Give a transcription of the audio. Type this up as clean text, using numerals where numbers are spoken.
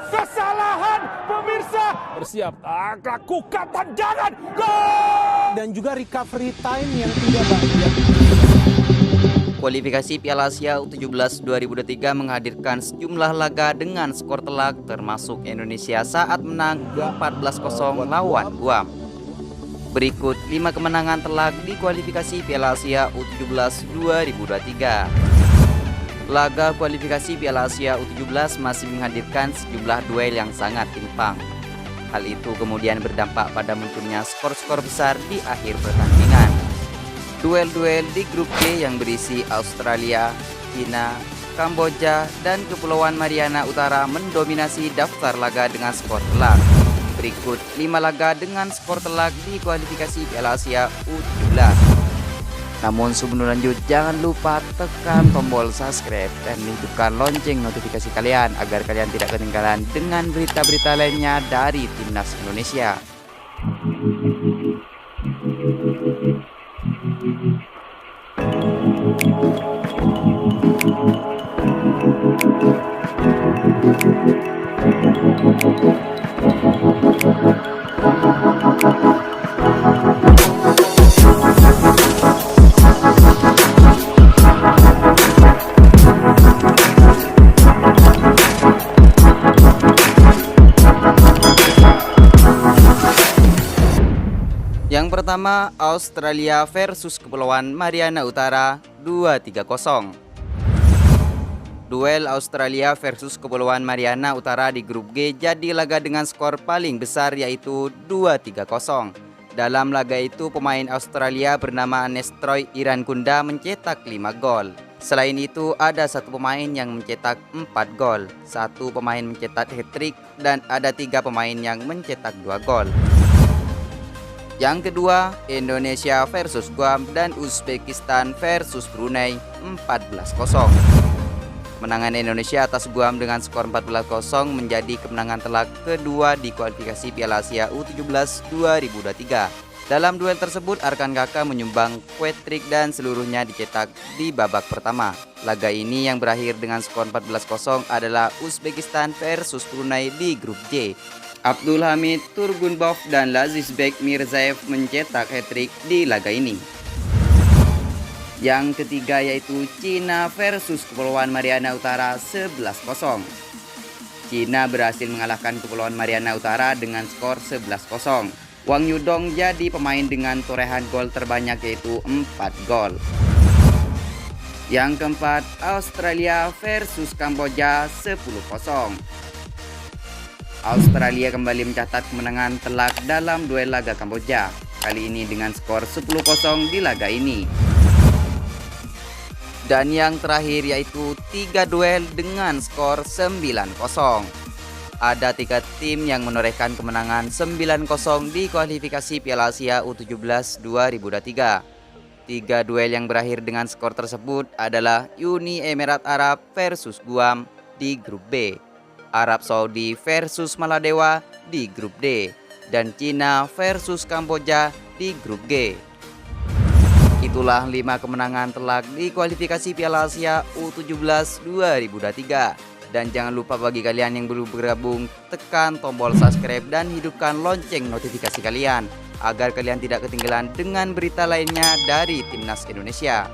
kesalahan pemirsa. Bersiap, lakukan tendangan, gol! Dan juga recovery time yang tidak banyak. Kualifikasi Piala Asia U17 2023 menghadirkan sejumlah laga dengan skor telak termasuk Indonesia saat menang 14-0 lawan Guam. Berikut 5 kemenangan telak di kualifikasi Piala Asia U17 2023. Laga kualifikasi Piala Asia U17 masih menghadirkan sejumlah duel yang sangat timpang. Hal itu kemudian berdampak pada munculnya skor-skor besar di akhir pertandingan. Duel-duel di grup G yang berisi Australia, China, Kamboja, dan Kepulauan Mariana Utara mendominasi daftar laga dengan skor telak. Berikut 5 laga dengan skor telak di kualifikasi Piala Asia U17. Namun sebelum lanjut, jangan lupa tekan tombol subscribe dan hidupkan lonceng notifikasi kalian agar kalian tidak ketinggalan dengan berita-berita lainnya dari Timnas Indonesia. Yang pertama, Australia versus Kepulauan Mariana Utara 2-3-0. Duel Australia versus Kepulauan Mariana Utara di grup G jadi laga dengan skor paling besar yaitu 2-3-0. Dalam laga itu pemain Australia bernama Nestroy Irankunda mencetak 5 gol. Selain itu ada satu pemain yang mencetak 4 gol, satu pemain mencetak hat-trick, dan ada 3 pemain yang mencetak 2 gol. Yang kedua, Indonesia versus Guam dan Uzbekistan versus Brunei 14-0. Kemenangan Indonesia atas Guam dengan skor 14-0 menjadi kemenangan telak kedua di kualifikasi Piala Asia U17 2023. Dalam duel tersebut, Arkan Kakak menyumbang hat-trick dan seluruhnya dicetak di babak pertama. Laga ini yang berakhir dengan skor 14-0 adalah Uzbekistan versus Brunei di grup J. Abdul Hamid Turgunbov dan Lazizbek Mirzaev mencetak hat-trick di laga ini. Yang ketiga yaitu China versus Kepulauan Mariana Utara 11-0. China berhasil mengalahkan Kepulauan Mariana Utara dengan skor 11-0. Wang Yudong jadi pemain dengan torehan gol terbanyak yaitu 4 gol. Yang keempat, Australia versus Kamboja 10-0. Australia kembali mencatat kemenangan telak dalam duel laga Kamboja, kali ini dengan skor 10-0 di laga ini. Dan yang terakhir yaitu 3 duel dengan skor 9-0. Ada 3 tim yang menorehkan kemenangan 9-0 di kualifikasi Piala Asia U17 2023. 3 duel yang berakhir dengan skor tersebut adalah Uni Emirat Arab versus Guam di grup B, Arab Saudi versus Maladewa di grup D, dan Cina versus Kamboja di grup G. Itulah 5 kemenangan telak di kualifikasi Piala Asia U17 2023. Dan jangan lupa bagi kalian yang belum bergabung, tekan tombol subscribe dan hidupkan lonceng notifikasi kalian agar kalian tidak ketinggalan dengan berita lainnya dari Timnas Indonesia.